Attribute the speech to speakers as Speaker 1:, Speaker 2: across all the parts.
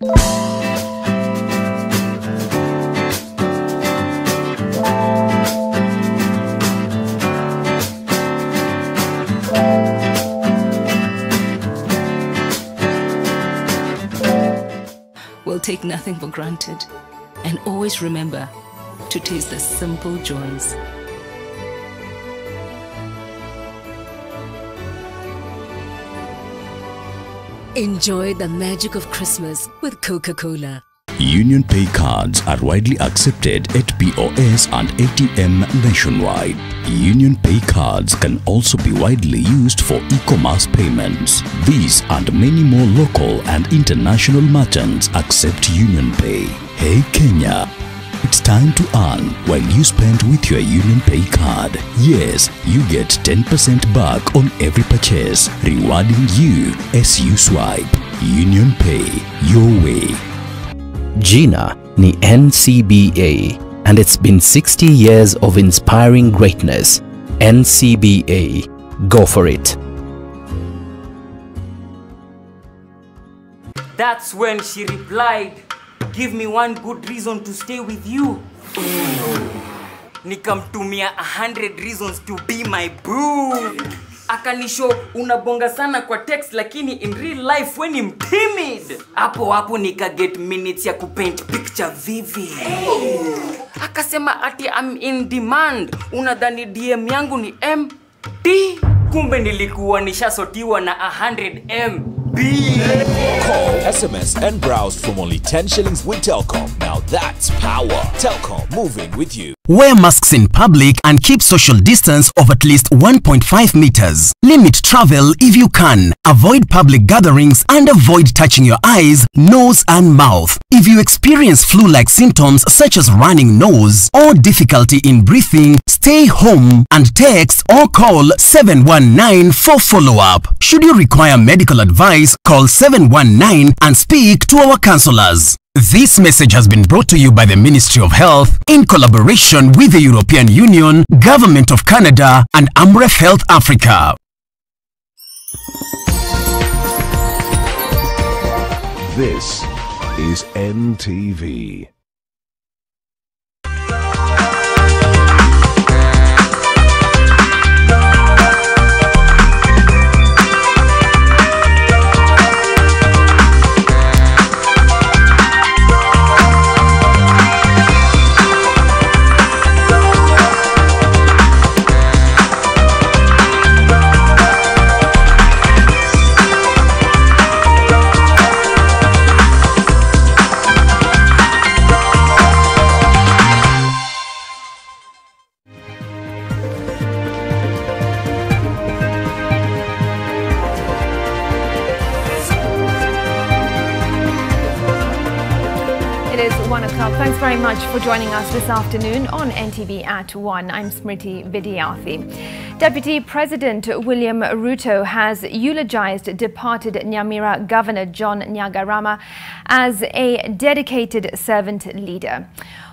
Speaker 1: We'll take nothing for granted and always remember to taste the simple joys. Enjoy the magic of Christmas with Coca-Cola.
Speaker 2: Union Pay cards are widely accepted at POS and ATM nationwide. Union Pay cards can also be widely used for e-commerce payments. These and many more local and international merchants accept Union Pay. Hey Kenya, it's time to earn while you spend with your Union Pay card. Yes, you get 10% back on every purchase, rewarding you as you swipe. Union Pay, your way.
Speaker 3: Jina ni NCBA, and it's been 60 years of inspiring greatness. NCBA, go for it.
Speaker 4: That's when she replied, "Give me one good reason to stay with you." Nikamtumia 100 reasons to be my boo. Akanisho unabonga sana kwa text lakini in real life when I'm timid. Hapo nika get minutes ya kupaint picture vivid. Akasema ati I'm in demand. Unadhani DM yangu ni MD? Kumbe nilikuwa nishasotiwa na 100 MB.
Speaker 5: Call, SMS and browse from only 10 shillings with Telkom. Now that's power. Telkom, moving with you.
Speaker 6: Wear masks in public and keep social distance of at least 1.5 meters. Limit travel if you can. Avoid public gatherings and avoid touching your eyes, nose and mouth. If you experience flu-like symptoms such as running nose or difficulty in breathing, stay home and text or call 719 for follow-up. Should you require medical advice, call 719 and speak to our counselors. This message has been brought to you by the Ministry of Health in collaboration with the European Union, Government of Canada and Amref Health Africa.
Speaker 7: This is NTV.
Speaker 8: It is 1 o'clock. Thanks very much for joining us this afternoon on NTV at 1. I'm Smriti Vidyarthi. Deputy President William Ruto has eulogized departed Nyamira Governor John Nyagarama as a dedicated servant leader.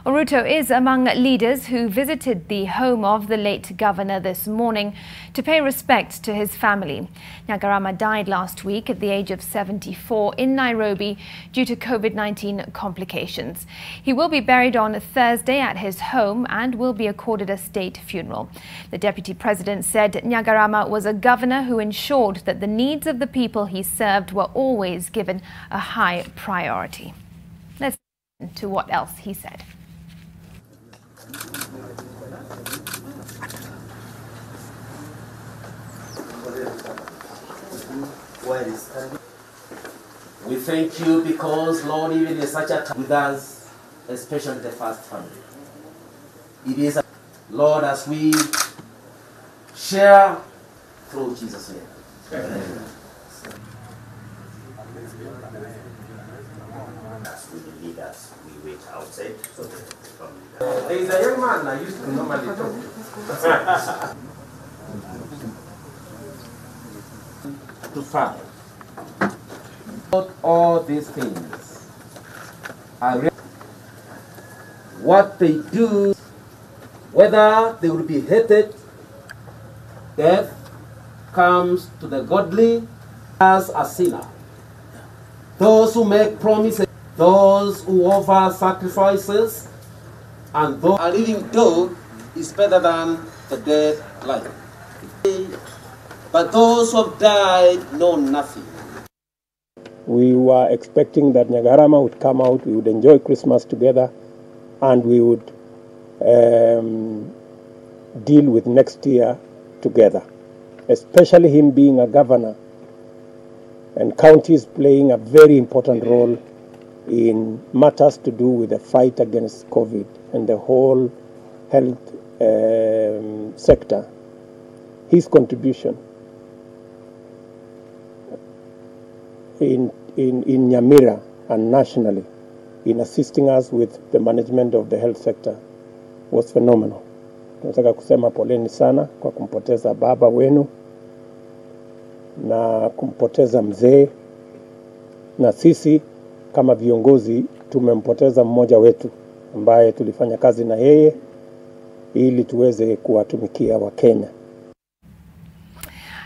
Speaker 8: Ruto is among leaders who visited the home of the late governor this morning to pay respect to his family. Nyagarama died last week at the age of 74 in Nairobi due to COVID-19 complications. He will be buried on Thursday at his home and will be accorded a state funeral. The deputy president said Nyagarama was a governor who ensured that the needs of the people he served were always given a high priority. Let's listen to what else he said.
Speaker 9: We thank you because, Lord, even in such a time with us, especially the first family. It is, Lord, as we share through Jesus' name. Amen. As we lead us, we wait outside. So there is a young man I used to normally talk to find all these things are what they do, whether they will be hated. Death comes to the godly as a sinner. Those who make promises those who offer sacrifices, and those a living dog is better than the dead lion. But those who have died know nothing.
Speaker 10: We were expecting that Nyagarama would come out, we would enjoy Christmas together, and we would deal with next year together, especially him being a governor and counties playing a very important role in matters to do with the fight against COVID and the whole health sector. His contribution in Nyamira and nationally in assisting us with the management of the health sector was phenomenal. Tunataka kusema poleni sana kwa kumpoteza baba wenu na kumpoteza mzee, na sisi kama viongozi tumempoteza mmoja wetu ambaye tulifanya kazi na yeye ili tuweze kuwatumikia Wakenya.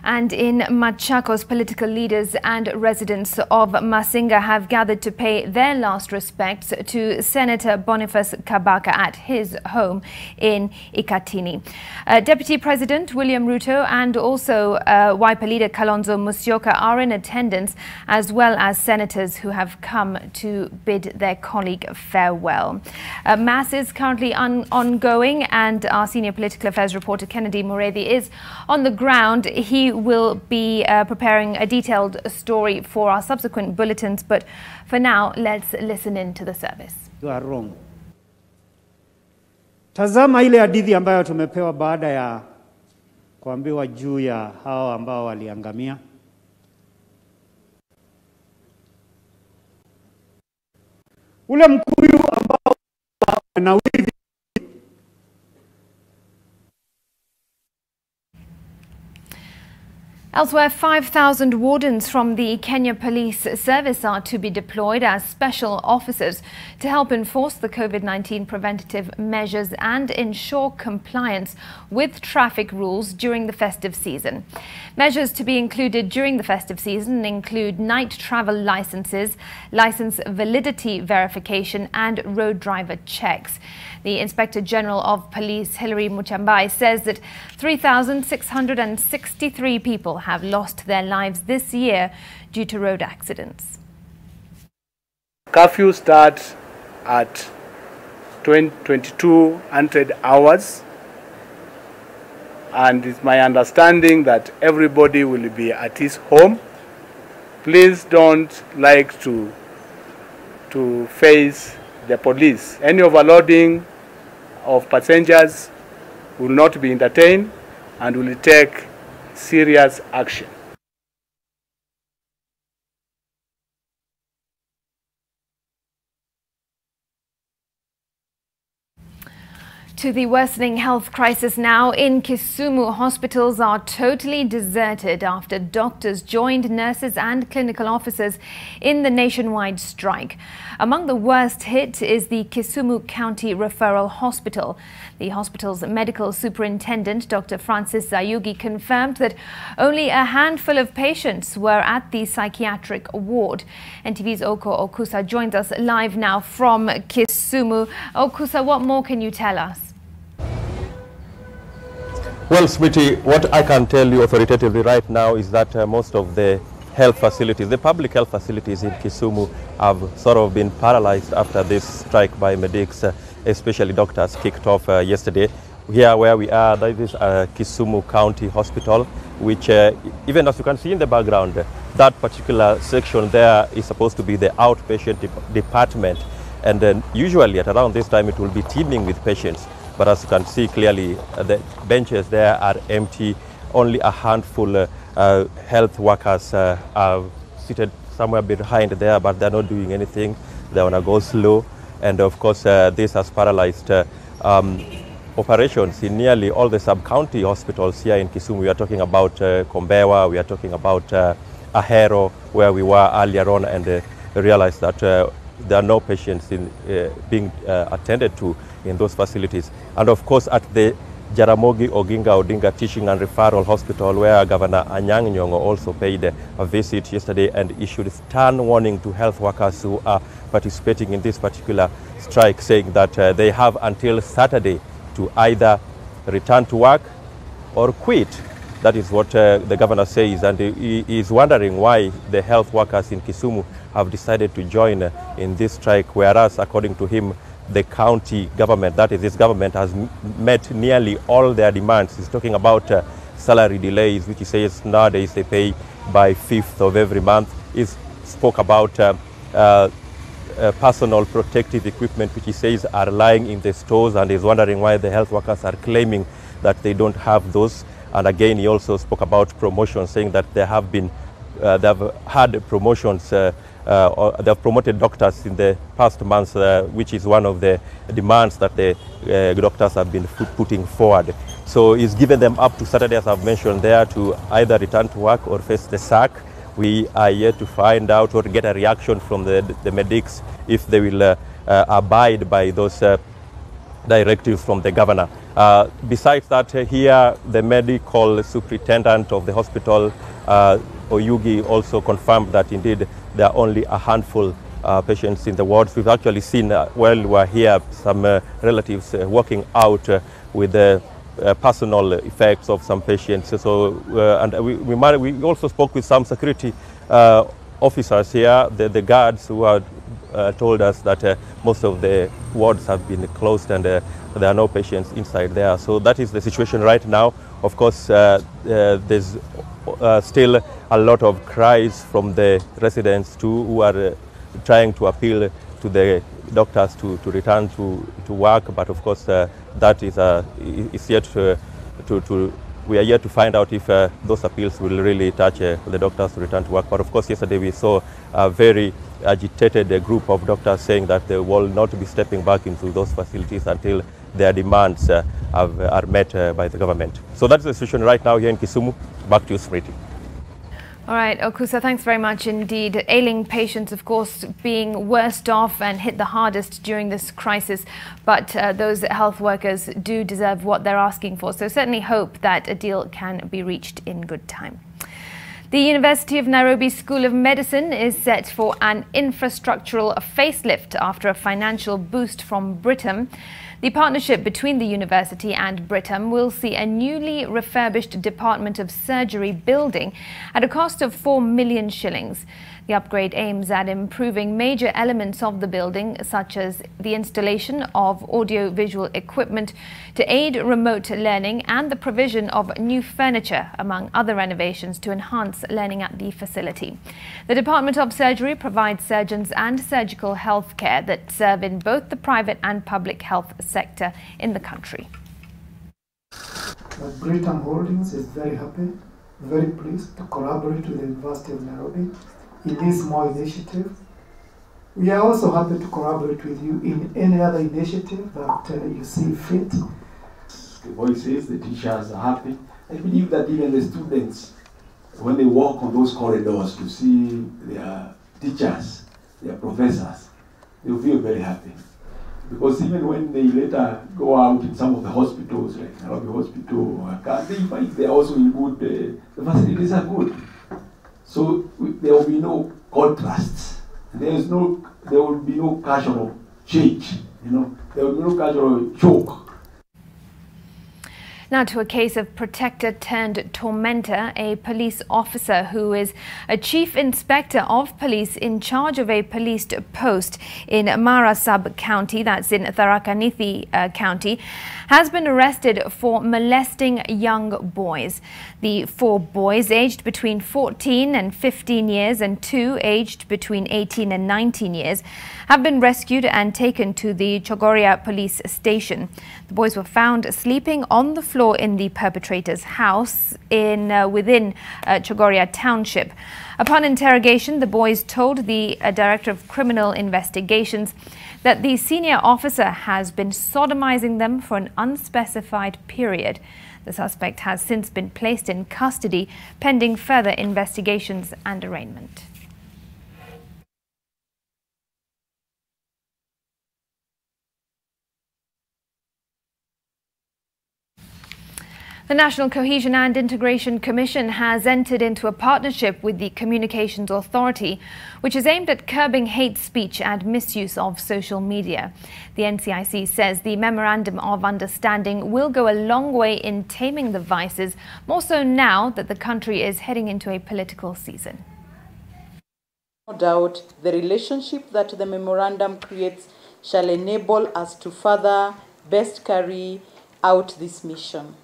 Speaker 8: And in Machakos, political leaders and residents of Masinga have gathered to pay their last respects to Senator Boniface Kabaka at his home in Ikatini. Deputy President William Ruto and also Wiper leader Kalonzo Musyoka are in attendance, as well as senators who have come to bid their colleague farewell. Mass is currently ongoing, and our senior political affairs reporter Kennedy Mureithi is on the ground. He will be preparing a detailed story for our subsequent bulletins, but for now, let's listen in to the service.
Speaker 11: You are wrong. Tazama ile hadithi ambayo tumepewa baada ya kuambiwa juu ya hao ambao waliangamia. Ule mkuyu ambao anawiri.
Speaker 8: Elsewhere, 5,000 wardens from the Kenya Police Service are to be deployed as special officers to help enforce the COVID-19 preventative measures and ensure compliance with traffic rules during the festive season. Measures to be included during the festive season include night travel licenses, license validity verification and road driver checks. The Inspector General of Police, Hilary Muchambai, says that 3,663 people have lost their lives this year due to road accidents.
Speaker 12: Curfew starts at 2200 hours, and it's my understanding that everybody will be at his home. Please don't like to face the police. Any overloading of passengers will not be entertained and will take serious action.
Speaker 8: To the worsening health crisis now in Kisumu, hospitals are totally deserted after doctors joined nurses and clinical officers in the nationwide strike. Among the worst hit is the Kisumu County Referral Hospital. The hospital's medical superintendent, Dr. Francis Zayugi, confirmed that only a handful of patients were at the psychiatric ward. NTV's Oko Okusa joins us live now from Kisumu. Okusa, what more can you tell us?
Speaker 13: Well, Smitty, what I can tell you authoritatively right now is that most of the health facilities, the public health facilities in Kisumu, have sort of been paralyzed after this strike by medics, especially doctors, kicked off yesterday. Here where we are, that is Kisumu County Hospital, which even as you can see in the background, that particular section there is supposed to be the outpatient department. And then usually at around this time it will be teeming with patients. But as you can see clearly, the benches there are empty. Only a handful health workers are seated somewhere behind there, but they're not doing anything. They want to go slow. And of course, this has paralyzed operations in nearly all the sub-county hospitals here in Kisumu. We are talking about Kombewa, we are talking about Ahero, where we were earlier on, and realized that there are no patients being attended to in those facilities. And of course, at the Jaramogi Oginga Odinga Teaching and Referral Hospital, where Governor Anyang' Nyong'o also paid a visit yesterday and issued a stern warning to health workers who are participating in this particular strike, saying that they have until Saturday to either return to work or quit. That is what the governor says, and he is wondering why the health workers in Kisumu have decided to join in this strike, whereas according to him, the county government, that is this government, has met nearly all their demands. He's talking about salary delays, which he says nowadays they pay by 5th of every month. He spoke about personal protective equipment, which he says are lying in the stores, and is wondering why the health workers are claiming that they don't have those. And again, he also spoke about promotions, saying that they have been, they have had promotions, or they have promoted doctors in the past months, which is one of the demands that the doctors have been putting forward. So he's given them up to Saturday, as I've mentioned there, to either return to work or face the sack. We are yet to find out or get a reaction from the medics if they will abide by those directives from the governor. Besides that, here the medical superintendent of the hospital, Oyugi, also confirmed that indeed there are only a handful patients in the wards. We've actually seen while we were here some relatives walking out with the personal effects of some patients. So and we also spoke with some security officers here, the guards, who are told us that most of the wards have been closed and there are no patients inside there. So that is the situation right now. Of course, there's still a lot of cries from the residents too, who are trying to appeal to the doctors to return to work. But of course, that is yet we are yet to find out if those appeals will really touch the doctors to return to work. But of course, yesterday we saw a very agitated group of doctors saying that they will not be stepping back into those facilities until their demands are met by the government. So that's the situation right now here in Kisumu. Back to you, Smriti.
Speaker 8: All right, Okusa, thanks very much indeed. Ailing patients, of course, being worst off and hit the hardest during this crisis, but those health workers do deserve what they're asking for. So certainly hope that a deal can be reached in good time. The University of Nairobi School of Medicine is set for an infrastructural facelift after a financial boost from Britam. The partnership between the university and Britam will see a newly refurbished Department of Surgery building at a cost of 4 million shillings. The upgrade aims at improving major elements of the building, such as the installation of audio-visual equipment to aid remote learning and the provision of new furniture, among other renovations to enhance learning at the facility. The Department of Surgery provides surgeons and surgical health care that serve in both the private and public health sector in the country.
Speaker 14: Britam Holdings is very happy, very pleased to collaborate with the University of Nairobi in this small initiative. We are also happy to collaborate with you in any other initiative that you see fit.
Speaker 15: The voices, the teachers are happy. I believe that even the students, when they walk on those corridors to see their teachers, their professors, they will feel very happy. Because even when they later go out in some of the hospitals, like Nairobi Hospital or they find they are also in good, the facilities are good. So there will be no contrasts. There will be no casual change. There will be no casual choke.
Speaker 8: Now to a case of protector turned tormentor. A police officer who is a chief inspector of police in charge of a policed post in Mara sub-county, that's in Tharaka Nithi county, has been arrested for molesting young boys. The 4 boys aged between 14 and 15 years and 2 aged between 18 and 19 years have been rescued and taken to the Chogoria police station. The boys were found sleeping on the floor in the perpetrator's house within Chogoria township. Upon interrogation, the boys told the Director of Criminal Investigations that the senior officer has been sodomizing them for an unspecified period. The suspect has since been placed in custody pending further investigations and arraignment. The National Cohesion and Integration Commission has entered into a partnership with the Communications Authority, which is aimed at curbing hate speech and misuse of social media. The NCIC says the Memorandum of Understanding will go a long way in taming the vices, more so now that the country is heading into a political season.
Speaker 16: No doubt, the relationship that the memorandum creates shall enable us to further best carry out this mission.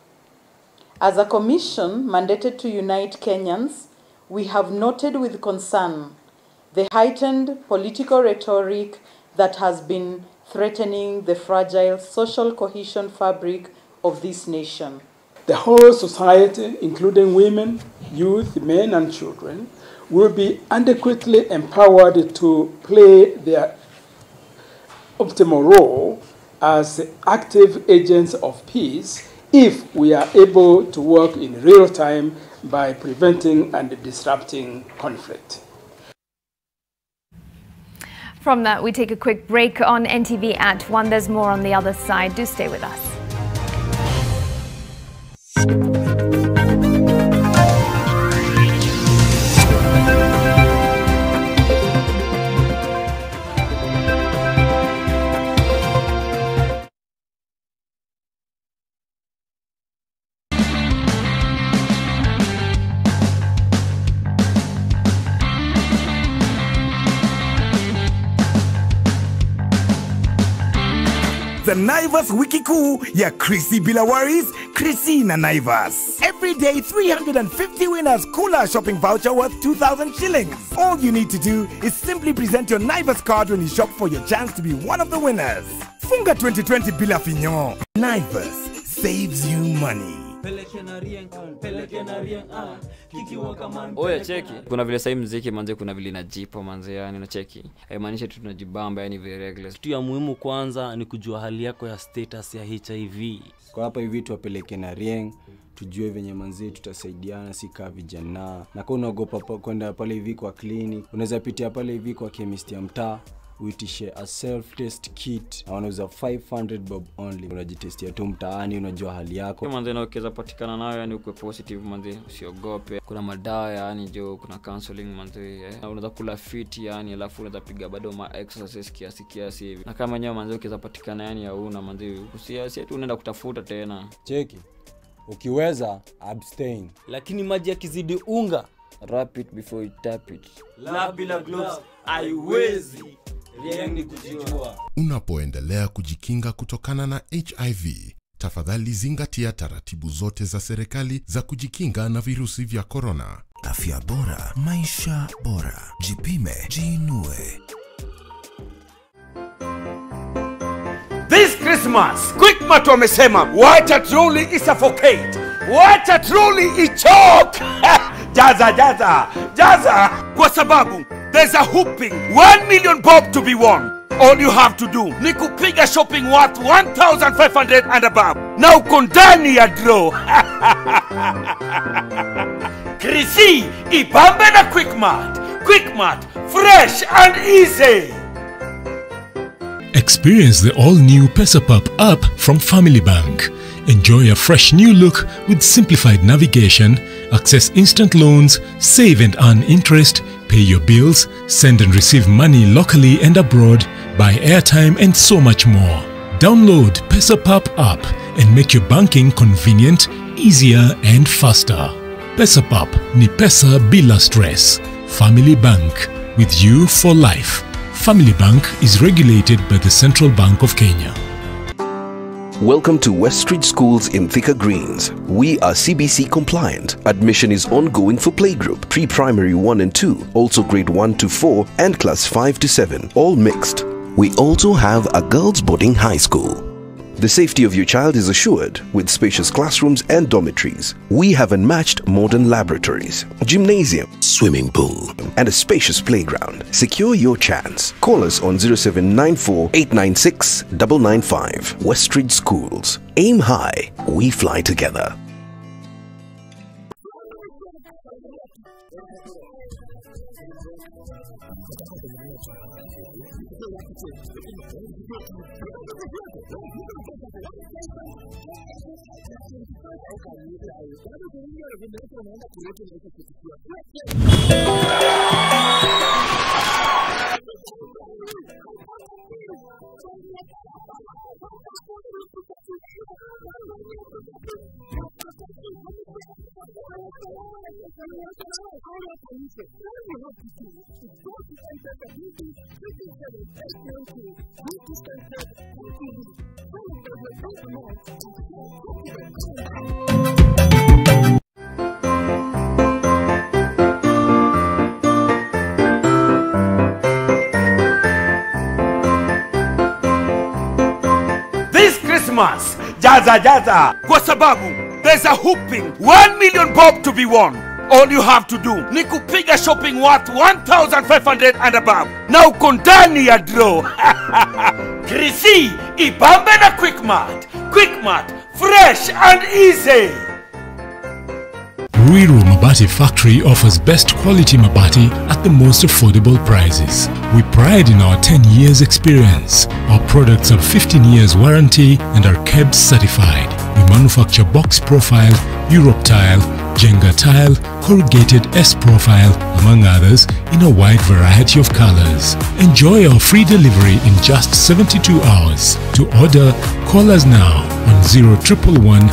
Speaker 16: As a commission mandated to unite Kenyans, we have noted with concern the heightened political rhetoric that has been threatening the fragile social cohesion fabric of this nation.
Speaker 17: The whole society, including women, youth, men, and children, will be adequately empowered to play their optimal role as active agents of peace if we are able to work in real time by preventing and disrupting conflict.
Speaker 8: From that, we take a quick break on NTV at 1. There's more on the other side. Do stay with us.
Speaker 18: The Naivas Wiki Kuu ya Chrissy bila worries, Chrissy na Naivas. Every day 350 winners kula shopping voucher worth 2,000 shillings. All you need to do is simply present your Naivas card when you shop for your chance to be one of the winners. Funga 2020 bila finyo. Naivas saves you money.
Speaker 19: Oya cheki, kuna vile sasa muziki manze, kuna vile inajipa manze, yani na cheki haimaanishi tu tunajibamba, yani very regular.
Speaker 20: Kitu ya muhimu kwanza ni kujua hali yako ya status ya HIV.
Speaker 21: Kwa hapa hivi tuwapeleke na Rieng, tujue venye manze tutasaidiana si kama vijana. Na kama unaogopa kwenda pale hivi kwa clinic, unaweza pitia pale hivi kwa chemist ya mtaa, uitishe a self test kit na wanauza 500 bob only. Unajitestia tu mtaani, unajua hali yako.
Speaker 19: Manze na ukiweza patikana nayo, yani uko positive manze, usiogope. Kuna madawa yani jo, kuna counseling manze, unaweza kula fit yani, alafu unaweza piga bado ma exercise kiasi hivi. Na kama nyewe manze ukiweza patikana yani hauna manze, usiasi tu unaenda kutafuta tena.
Speaker 21: Cheki. Ukiweza abstain.
Speaker 20: Lakini maji yakizidi unga,
Speaker 19: wrap it before you tap it.
Speaker 20: La bila gloves haiwezi. Rieng kujua.
Speaker 22: Unapoendelea kujikinga kutokana na HIV, tafadhali zingatia taratibu zote za serikali za kujikinga na virusi vya corona.
Speaker 23: Afya bora, maisha bora. Jipime, jiinue.
Speaker 18: This Christmas, Quickmart wamesema wacha truly isuffocate, wacha truly ichoke. Jaza. Kwa sababu there's a whooping 1 million bob to be won. All you have to do ni kupiga shopping worth 1,500 and above. Na uko ndani ya draw. Chrissy, ipambe na Quickmart. Quickmart, fresh and easy.
Speaker 24: Experience the all-new PesaPup app from Family Bank. Enjoy a fresh new look with simplified navigation, access instant loans, save and earn interest, pay your bills, send and receive money locally and abroad, buy airtime and so much more. Download PesaPup app and make your banking convenient, easier and faster. PesaPup ni pesa bila stress. Family Bank, with you for life. Family Bank is regulated by the Central Bank of Kenya.
Speaker 7: Welcome to Westridge Schools in Thika Greens. We are CBC compliant. Admission is ongoing for playgroup, pre-primary 1 and 2, also grade 1 to 4 and class 5 to 7, all mixed. We also have a girls' boarding high school. The safety of your child is assured with spacious classrooms and dormitories. We have unmatched modern laboratories, gymnasium, swimming pool, and a spacious playground. Secure your chance. Call us on 0794 896 995. Westridge Schools. Aim high, we fly together.
Speaker 18: This Christmas, jaza kwa sababu there's a whooping 1 million bob to be won. All you have to do ni kupiga shopping worth 1,500 and above. Na uko ndani ya draw. Krisi, ibambe na Quickmart. Quickmart, fresh and easy.
Speaker 24: Ruiru Mabati Factory offers best quality mabati at the most affordable prices. We pride in our 10 years experience. Our products have 15 years warranty and are KEBS certified. We manufacture box profile, Europe tile, Jenga tile, corrugated S-profile, among others, in a wide variety of colors. Enjoy our free delivery in just 72 hours. To order, call us now on 0111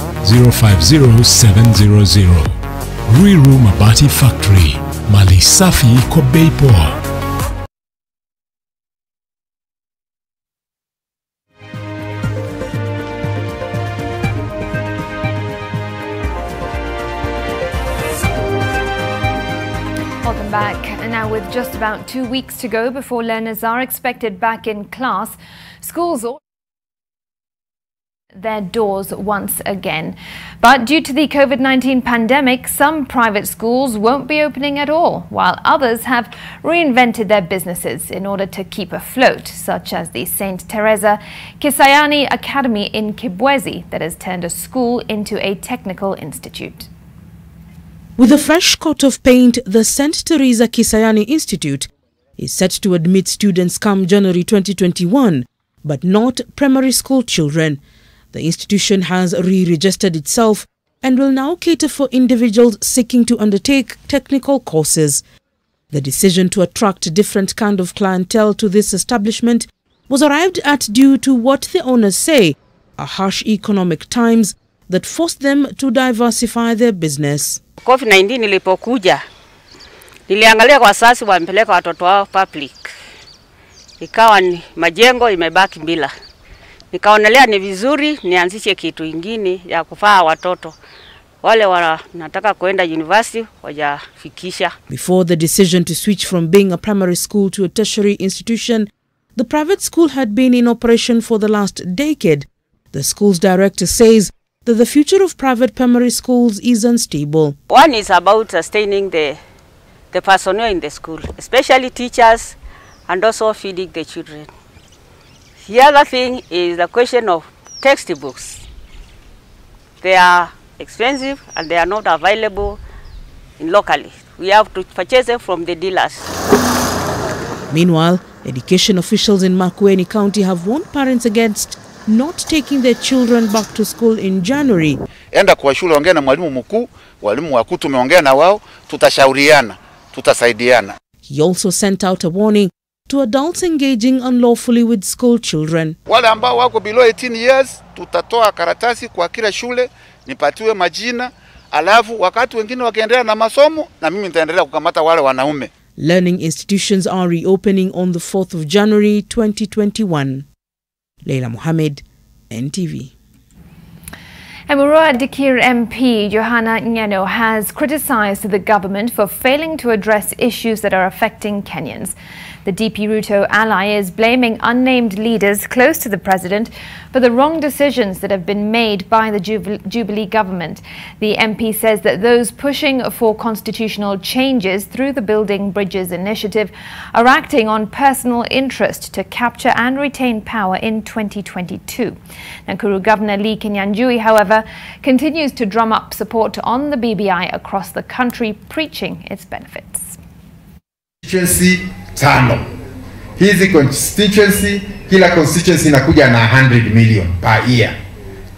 Speaker 24: 050 700. Ruiru Mabati Factory, Mali Safi kwa bei poa.
Speaker 8: Welcome back. And now, with just about 2 weeks to go before learners are expected back in class, schools all their doors once again. But due to the COVID-19 pandemic, some private schools won't be opening at all, while others have reinvented their businesses in order to keep afloat, such as the St. Teresa Kisayani Academy in Kibwezi that has turned a school into a technical institute.
Speaker 1: With a fresh coat of paint, the St. Teresa Kisayani Institute is set to admit students come January 2021, but not primary school children. The institution has re-registered itself and will now cater for individuals seeking to undertake technical courses. The decision to attract a different kind of clientele to this establishment was arrived at due to what the owners say are harsh economic times that forced them to diversify their business.
Speaker 2: COVID-19 ilipokuja, niliangalia kwa sasa wampeleka watoto wao public. Ikawa ni majengo imebaki bila. Nikaonelea ni vizuri nianzishe kitu ingine ya kufaa watoto wale wanataka kwenda university wajafikisha.
Speaker 1: Before the decision to switch from being a primary school to a tertiary institution, the private school had been in operation for the last decade. The school's director says that the future of private primary schools is unstable.
Speaker 2: One is about sustaining the personnel in the school, especially teachers, and also feeding the children. The other thing is the question of textbooks. They are expensive and they are not available locally. We have to purchase them from the dealers.
Speaker 1: Meanwhile, education officials in Makueni County have warned parents against not taking their children back to school in January.
Speaker 3: Enda kwa shule, ongea na mwalimu mkuu, walimu wakuu tumeongea na wao, tutashauriana, tutasaidiana.
Speaker 1: He also sent out a warning to adults engaging unlawfully with school children.
Speaker 3: Wale ambao wako below 18 years, tutatoa karatasi kwa kila shule, nipatiwe majina, alafu wakati wengine wakiendelea na masomo, na mimi nitaendelea kukamata wale wanaume.
Speaker 1: Learning institutions are reopening on the 4th of January 2021. Leila Mohammed, NTV.
Speaker 8: Emurua Dikir MP Johanna Nyeno has criticized the government for failing to address issues that are affecting Kenyans. The DP Ruto ally is blaming unnamed leaders close to the president for the wrong decisions that have been made by the Jubilee government. The MP says that those pushing for constitutional changes through the Building Bridges initiative are acting on personal interest to capture and retain power in 2022. Nakuru Governor Lee Kinyanjui, however, continues to drum up support on the BBI across the country, preaching its benefits.
Speaker 4: Constituency tano hizi constituency, kila constituency inakuja na 100 million per year,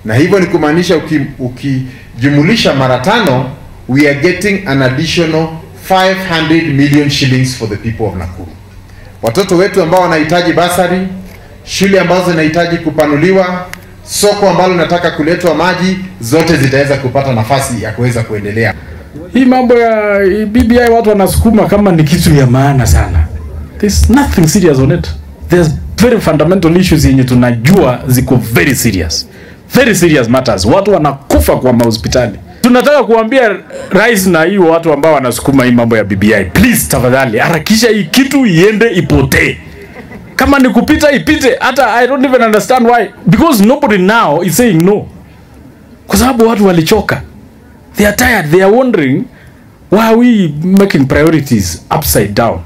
Speaker 4: na hivyo ni kumaanisha ukijumulisha mara 5, we are getting an additional 500 million shillings for the people of Nakuru. Watoto wetu ambao wanahitaji basari, shule ambazo zinahitaji kupanuliwa, soko ambalo nataka kuletwa maji, zote zitaweza kupata nafasi ya kuweza kuendelea.
Speaker 17: Hii mambo ya BBI watu wanasukuma kama ni kitu ya maana sana. There's nothing serious on it. There's very fundamental issues yenye tunajua ziko very serious. Very serious matters. Watu wanakufa kwa mahospitali. Tunataka kuambia rais na hiyo watu ambao wanasukuma hii mambo ya BBI, please tafadhali harakisha hii kitu iende ipotee. Kama ni kupita ipite. Hata I don't even understand why, because nobody now is saying no. Kwa sababu watu walichoka. They are tired. They are wondering, why are we making priorities upside down?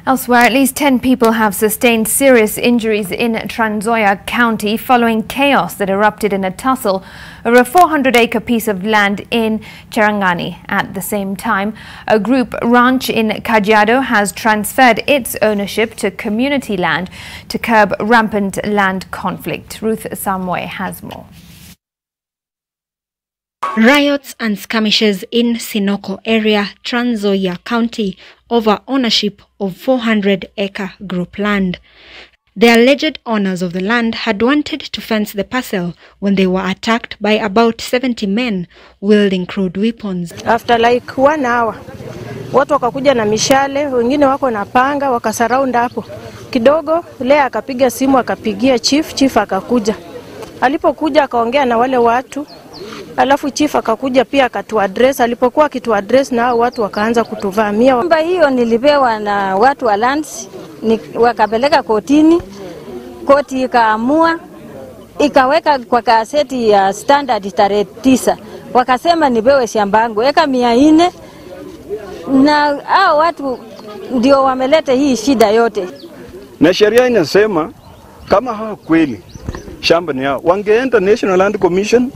Speaker 8: Elsewhere, at least 10 people have sustained serious injuries in Trans Nzoia County following chaos that erupted in a tussle over a 400-acre piece of land in Cherangani. At the same time, a group ranch in Kajiado has transferred its ownership to community land to curb rampant land conflict. Ruth Samwe has more.
Speaker 5: Riots and skirmishes in Sinoko area, Trans Nzoia County, over ownership of 400-acre group land. The alleged owners of the land had wanted to fence the parcel when they were attacked by about 70 men wielding crude weapons.
Speaker 6: After like 1 hour, watu wakakuja na mishale, wengine wako na panga, wakasurround hapo. Kidogo, Lea akapiga simu, akapigia chief akakuja. Alipokuja akaongea na wale watu, alafu chief akakuja pia akatuaddress. Alipokuwa akituaddress na watu wakaanza kutuvamia.
Speaker 9: Nyumba hiyo nilipewa na watu wa lands, wakapeleka kotini, koti ikaamua, ikaweka kwa kaseti ya standard tarehe 9. Wakasema nipewe shamba yangu eka 400, na hao watu ndio wameleta hii shida yote.
Speaker 25: Na sheria inasema kama hawa kweli shamba ni hao, wangeenda National Land Commission.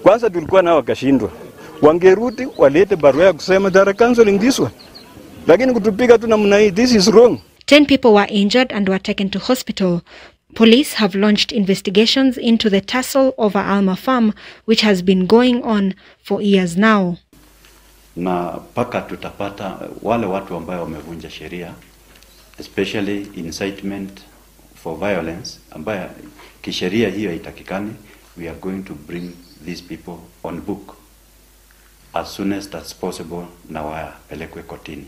Speaker 25: Kwanza tulikuwa nao wakashindwa. Wangerudi walete barua ya kusema they are cancelling this one. Lakini kutupiga tu namna hii, this is wrong.
Speaker 5: 10 people were injured and were taken to hospital. Police have launched investigations into the tussle over Alma Farm, which has been going on for years now.
Speaker 26: Na paka tutapata wale watu ambao wamevunja sheria, especially incitement for violence, ambayo kisheria hiyo haitakikani. We are going to bring these people on book as soon as that's possible na wapelekwe kotini.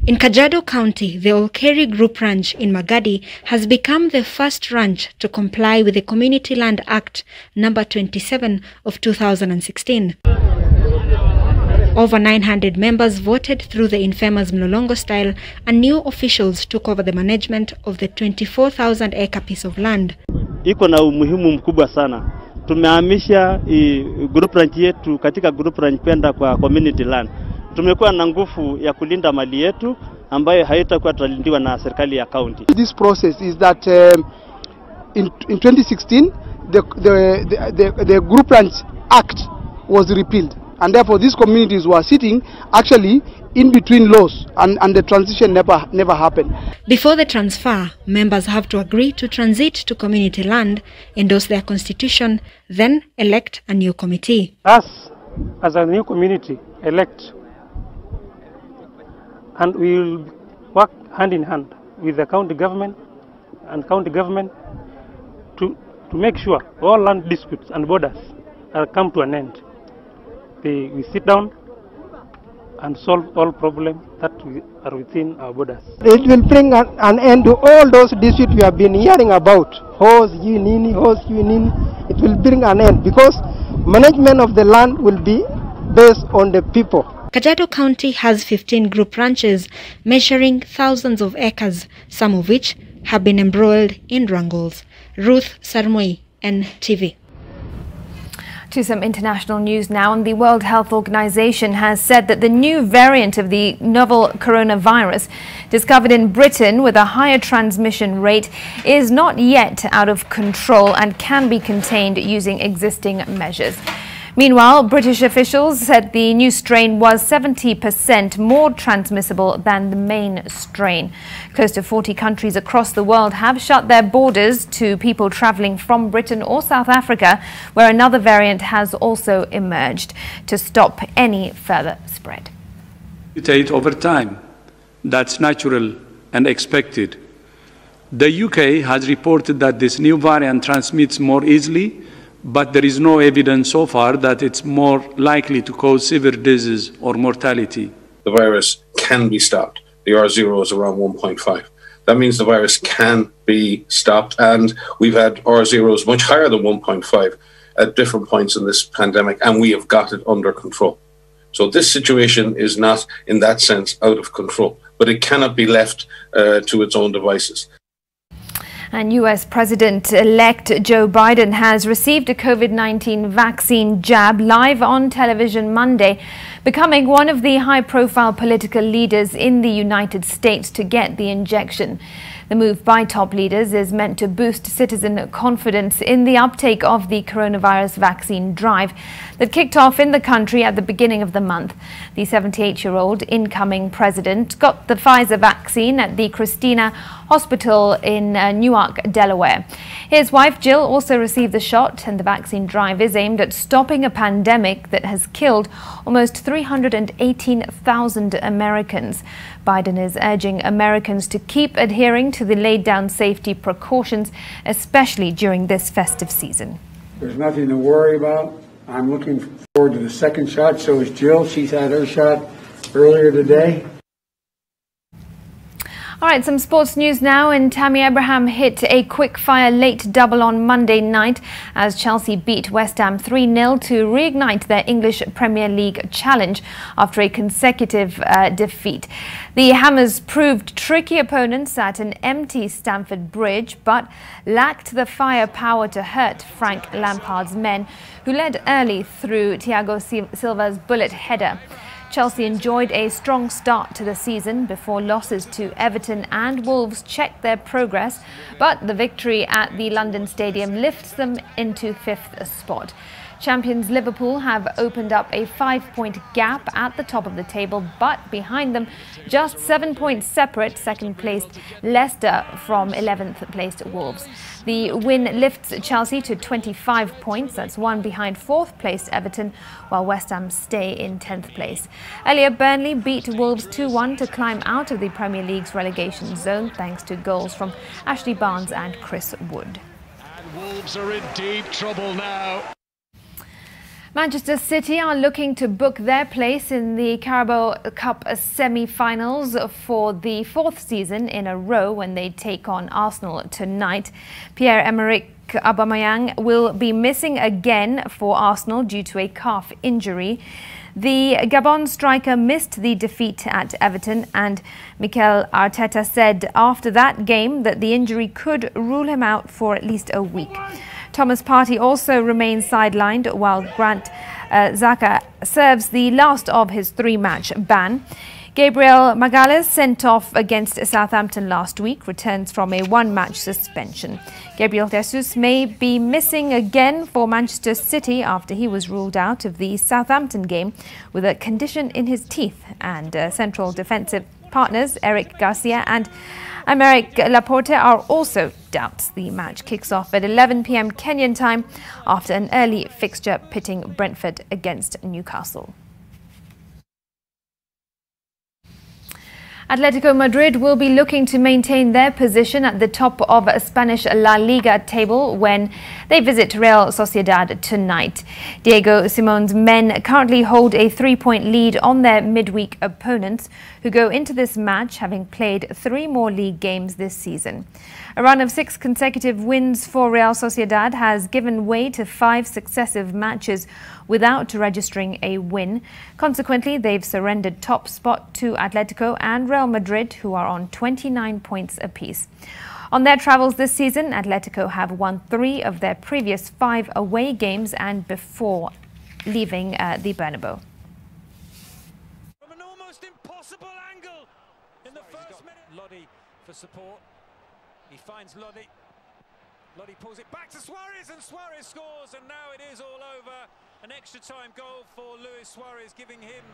Speaker 5: In Kajiado County, the Olkeri Group Ranch in Magadi has become the first ranch to comply with the Community Land Act number 27 of 2016. Over 900 members voted through the infamous Mlolongo style, and new officials took over the management of the 24,000-acre piece of land.
Speaker 27: Iko na umuhimu mkubwa sana. Tumehamisha group ranch yetu katika group ranch kwenda kwa community land. Tumekuwa na nguvu ya kulinda mali yetu ambayo haitakuwa tunalindiwa na serikali ya county.
Speaker 28: This process is that in 2016 the group ranch act was repealed, and therefore these communities were sitting actually in between laws, and the transition never happened.
Speaker 5: Before the transfer, members have to agree to transit to community land, endorse their constitution, then elect a new committee.
Speaker 29: Us, as a new community, elect, and we will work hand in hand with the county government to make sure all land disputes and borders are come to an end. We sit down and solve all problems that are within our borders.
Speaker 28: It will bring an end to all those disputes we have been hearing about. It will bring an end because management of the land will be based on the people.
Speaker 5: Kajiado County has 15 group ranches measuring thousands of acres, some of which have been embroiled in wrangles. Ruth Sarmoi, NTV.
Speaker 8: To some international news now, and the World Health Organization has said that the new variant of the novel coronavirus discovered in Britain with a higher transmission rate is not yet out of control and can be contained using existing measures. Meanwhile, British officials said the new strain was 70% more transmissible than the main strain. Close to 40 countries across the world have shut their borders to people travelling from Britain or South Africa, where another variant has also emerged, to stop any further spread.
Speaker 10: Mutate over time. That's natural and expected. The UK has reported that this new variant transmits more easily, but there is no evidence so far that it's more likely to cause severe disease or mortality.
Speaker 11: The virus can be stopped. The R0 is around 1.5. That means the virus can be stopped, and we've had R0s much higher than 1.5 at different points in this pandemic, and we have got it under control. So this situation is not, in that sense, out of control, but it cannot be left to its own devices.
Speaker 8: And US President-elect Joe Biden has received a COVID-19 vaccine jab live on television Monday, becoming one of the high-profile political leaders in the United States to get the injection. The move by top leaders is meant to boost citizen confidence in the uptake of the coronavirus vaccine drive that kicked off in the country at the beginning of the month. The 78-year-old incoming president got the Pfizer vaccine at the Christina Hospital in Newark, Delaware. His wife Jill also received the shot, and the vaccine drive is aimed at stopping a pandemic that has killed almost 318,000 Americans. Biden is urging Americans to keep adhering to the laid-down safety precautions, especially during this festive season.
Speaker 12: There's nothing to worry about. I'm looking forward to the second shot. So is Jill. She's had her shot earlier today.
Speaker 8: All right, some sports news now, and Tammy Abraham hit a quick-fire late double on Monday night as Chelsea beat West Ham 3-0 to reignite their English Premier League challenge after a consecutive defeat. The Hammers proved tricky opponents at an empty Stamford Bridge, but lacked the firepower to hurt Frank Lampard's men, who led early through Thiago Silva's bullet header. Chelsea enjoyed a strong start to the season before losses to Everton and Wolves checked their progress, but the victory at the London Stadium lifts them into fifth spot. Champions Liverpool have opened up a 5-point gap at the top of the table, but behind them, just 7 points separate, second-placed Leicester from 11th-placed Wolves. The win lifts Chelsea to 25 points, that's one behind 4th-placed Everton, while West Ham stay in 10th place. Earlier, Burnley beat Wolves 2-1 to climb out of the Premier League's relegation zone, thanks to goals from Ashley Barnes and Chris Wood.
Speaker 13: And Wolves are in deep trouble now.
Speaker 8: Manchester City are looking to book their place in the Carabao Cup semi-finals for the 4th season in a row when they take on Arsenal tonight. Pierre-Emerick Aubameyang will be missing again for Arsenal due to a calf injury. The Gabon striker missed the defeat at Everton, and Mikel Arteta said after that game that the injury could rule him out for at least a week. Thomas Partey also remains sidelined while Grant Xhaka serves the last of his 3-match ban. Gabriel Magalhaes, sent off against Southampton last week, returns from a 1-match suspension. Gabriel Jesus may be missing again for Manchester City after he was ruled out of the Southampton game with a condition in his teeth, and central defensive partners Eric Garcia and Aymeric Laporte are also doubts. The match kicks off at 11 p.m. Kenyan time after an early fixture pitting Brentford against Newcastle. Atletico Madrid will be looking to maintain their position at the top of Spanish La Liga table when they visit Real Sociedad tonight. Diego Simeone's men currently hold a 3-point lead on their midweek opponents, who go into this match having played 3 more league games this season. A run of 6 consecutive wins for Real Sociedad has given way to 5 successive matches without registering a win. Consequently, they've surrendered top spot to Atletico and Real Madrid, who are on 29 points apiece. On their travels this season, Atletico have won 3 of their previous 5 away games and before leaving the Bernabeu.
Speaker 13: From an almost impossible angle in the first minute. Lodi for support. He finds Lodi. Lodi pulls it back to Suarez, and Suarez scores, and now it is all over. An extra time goal for Luis Suarez, giving him.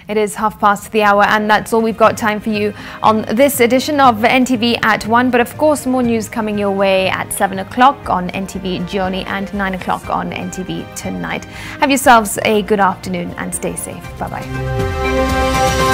Speaker 8: It is 1:30, and that's all we've got time for you on this edition of NTV at 1. But of course, more news coming your way at 7 o'clock on NTV Journey and 9 o'clock on NTV Tonight. Have yourselves a good afternoon and stay safe. Bye-bye.